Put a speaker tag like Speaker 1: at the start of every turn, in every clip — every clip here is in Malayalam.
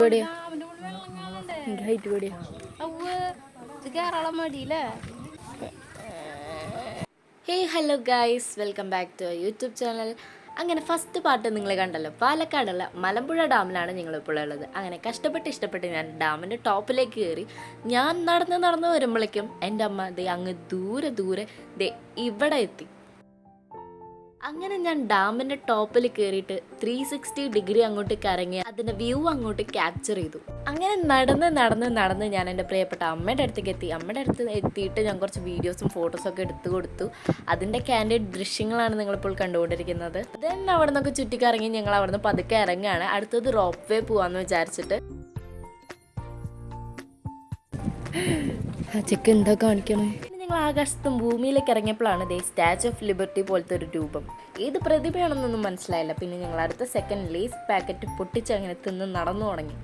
Speaker 1: Hey, hello guys, welcome back to our YouTube channel. അങ്ങനെ ഫസ്റ്റ് പാർട്ട് നിങ്ങൾ കണ്ടല്ലോ, പാലക്കാടുള്ള മലമ്പുഴ ഡാമിലാണ് ഞങ്ങളിപ്പോൾ ഉള്ളത്. അങ്ങനെ ഇഷ്ടപ്പെട്ട് ഞാൻ ഡാമിൻ്റെ ടോപ്പിലേക്ക് കയറി. ഞാൻ നടന്ന് വരുമ്പോഴേക്കും എൻ്റെ അമ്മ ദേ അങ്ങ് ദൂരെ ഇവിടെ എത്തി. അങ്ങനെ ഞാൻ ഡാമിൻ്റെ ടോപ്പിൽ കയറിയിട്ട് 360 ഡിഗ്രി അങ്ങോട്ട് കറങ്ങി അതിൻ്റെ വ്യൂ അങ്ങോട്ട് ക്യാപ്ചർ ചെയ്തു. അങ്ങനെ നടന്ന് ഞാൻ എൻ്റെ പ്രിയപ്പെട്ട അമ്മയുടെ അടുത്തേക്ക് എത്തി. അമ്മയുടെ അടുത്ത് എത്തിയിട്ട് ഞാൻ കുറച്ച് വീഡിയോസും ഫോട്ടോസൊക്കെ എടുത്തു കൊടുത്തു. അതിൻ്റെ ക്യാൻഡിഡ് ദൃശ്യങ്ങളാണ് നിങ്ങളിപ്പോൾ കണ്ടുകൊണ്ടിരിക്കുന്നത്. ദെൻ അവിടെ നിന്നൊക്കെ ചുറ്റിക്കറങ്ങി ഞങ്ങൾ അവിടെ നിന്ന് പതുക്കെ ഇറങ്ങുകയാണ്. അടുത്തത് റോപ്പ് വേ പോവാന്ന് വിചാരിച്ചിട്ട്. ചെക്ക് എന്താ കാണിക്കണേ? ആകാശത്തും ഭൂമിയിലേക്ക് ഇറങ്ങിയപ്പോഴാണ് ദേ സ്റ്റാച്യു ഓഫ് ലിബർട്ടി പോലത്തെ ഒരു രൂപം. ഏത് പ്രതിഭയാണെന്നൊന്നും മനസ്സിലായില്ല. പിന്നെ ഞങ്ങൾ അടുത്ത സെക്കൻഡ് ലേസ് പാക്കറ്റ് പൊട്ടിച്ച് അങ്ങനെ തിന്ന് നടന്നു തുടങ്ങി.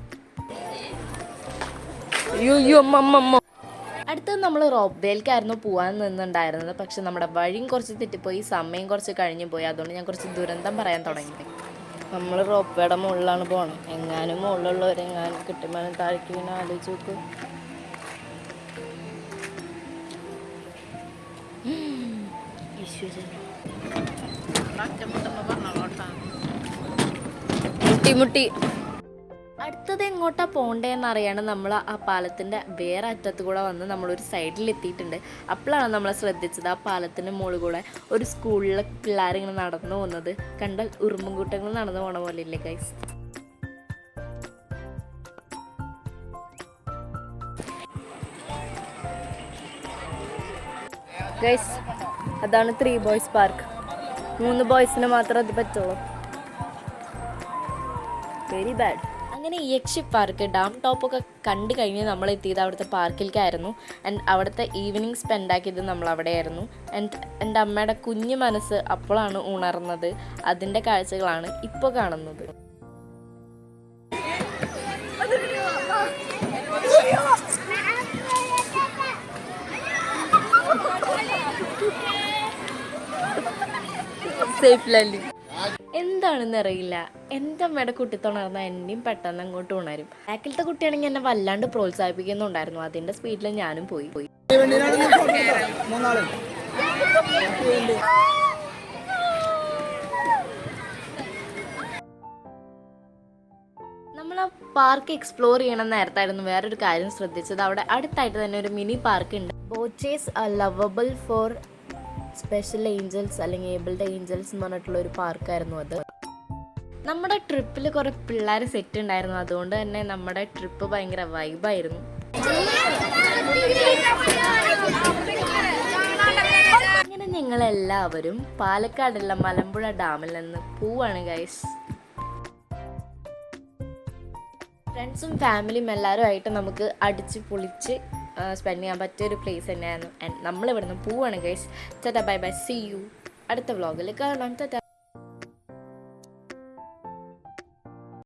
Speaker 1: അടുത്തത് നമ്മൾ റോപ്പ് വേയിലേക്കായിരുന്നു പോകാൻ നിന്നുണ്ടായിരുന്നത്. പക്ഷെ നമ്മുടെ വഴിയും കുറച്ച് തെറ്റിപ്പോയി, സമയം കുറച്ച് കഴിഞ്ഞു പോയി. അതുകൊണ്ട് ഞാൻ കുറച്ച് ദുരന്തം പറയാൻ തുടങ്ങി. നമ്മൾ റോപ്പ് വേയുടെ മുകളിലാണ് പോകണം. എങ്ങാനും മുകളിലുള്ളവരെങ്ങാനും കിട്ടുമ്പോൾ താഴേക്ക് ഇങ്ങനെ ആലോചിച്ച് നോക്കും. മുട്ടി അടുത്തത് എങ്ങോട്ടാ പോണ്ടേന്ന് അറിയാണ് നമ്മൾ ആ പാലത്തിൻ്റെ വേറെ അറ്റത്ത് കൂടെ വന്ന് നമ്മളൊരു സൈഡിൽ എത്തിയിട്ടുണ്ട്. അപ്പോഴാണ് നമ്മൾ ശ്രദ്ധിച്ചത് ആ പാലത്തിൻ്റെ മുകളിൽ കൂടെ ഒരു സ്കൂളിലെ പിള്ളേരിങ്ങനെ നടന്നു പോകുന്നത്. കണ്ടാൽ ഉറുമ്പുംകൂട്ടങ്ങൾ നടന്നു പോണ പോലെ ഇല്ലേ ഗൈസ്? ഗൈസ്, അതാണ് 3 ബോയ്സ് പാർക്ക്. 3 ബോയ്സിന് മാത്രം അത് പറ്റുള്ളൂ. Very bad. അങ്ങനെ യക്ഷി പാർക്ക് ഡാം ടോപ്പൊക്കെ കണ്ടു കഴിഞ്ഞ് നമ്മൾ എത്തിയത് അവിടുത്തെ പാർക്കിലേക്കായിരുന്നു. ആൻഡ് അവിടുത്തെ ഈവനിങ് സ്പെൻഡ് ആക്കിയത് നമ്മൾ അവിടെയായിരുന്നു. ആൻഡ് എൻ്റെ അമ്മയുടെ കുഞ്ഞു മനസ്സ് അപ്പോഴാണ് ഉണർന്നത്. അതിൻ്റെ കാഴ്ചകളാണ് ഇപ്പോൾ കാണുന്നത്. സേഫ് ലാൻഡിങ് എന്താണെന്ന് അറിയില്ല. എൻ്റെ അമ്മയുടെ കുട്ടിത്തുണർന്ന എന്നെയും പെട്ടെന്ന് അങ്ങോട്ട് ഉണരും. ബാക്കിലത്തെ കുട്ടിയാണെങ്കിൽ എന്നെ വല്ലാണ്ട് പ്രോത്സാഹിപ്പിക്കുന്നുണ്ടായിരുന്നു. അതിൻ്റെ സ്പീഡിൽ ഞാനും പോയി. നമ്മൾ ആ പാർക്ക് എക്സ്പ്ലോർ ചെയ്യണം നേരത്തായിരുന്നു വേറൊരു കാര്യം ശ്രദ്ധിച്ചത്. അവിടെ അടുത്തായിട്ട് തന്നെ ഒരു മിനി പാർക്ക് ഉണ്ട്. Boche's are lovable for special angels അല്ലെങ്കിൽ ഏബിൾഡ് ഏഞ്ചൽസ് എന്ന് പറഞ്ഞിട്ടുള്ള ഒരു പാർക്കായിരുന്നു അത്. നമ്മുടെ ട്രിപ്പിൽ കുറേ പിള്ളേർ സെറ്റ് ഉണ്ടായിരുന്നു. അതുകൊണ്ട് തന്നെ നമ്മുടെ ട്രിപ്പ് ഭയങ്കര വൈബായിരുന്നു. അങ്ങനെ ഞങ്ങളെല്ലാവരും പാലക്കാടുള്ള മലമ്പുഴ ഡാമിൽ നിന്ന് പോവാണ് ഗൈസ്. ഫ്രണ്ട്സും ഫാമിലിയും എല്ലാവരും ആയിട്ട് നമുക്ക് അടിച്ച് പൊളിച്ച് സ്പെൻഡ് ചെയ്യാൻ പറ്റിയൊരു പ്ലേസ് തന്നെയായിരുന്നു. ആൻഡ് നമ്മളിവിടെ നിന്ന് പോവാണ് guys. Tata bye bye, see you. അടുത്ത വ്ളോഗിൽ കാണാം. ടാറ്റാ.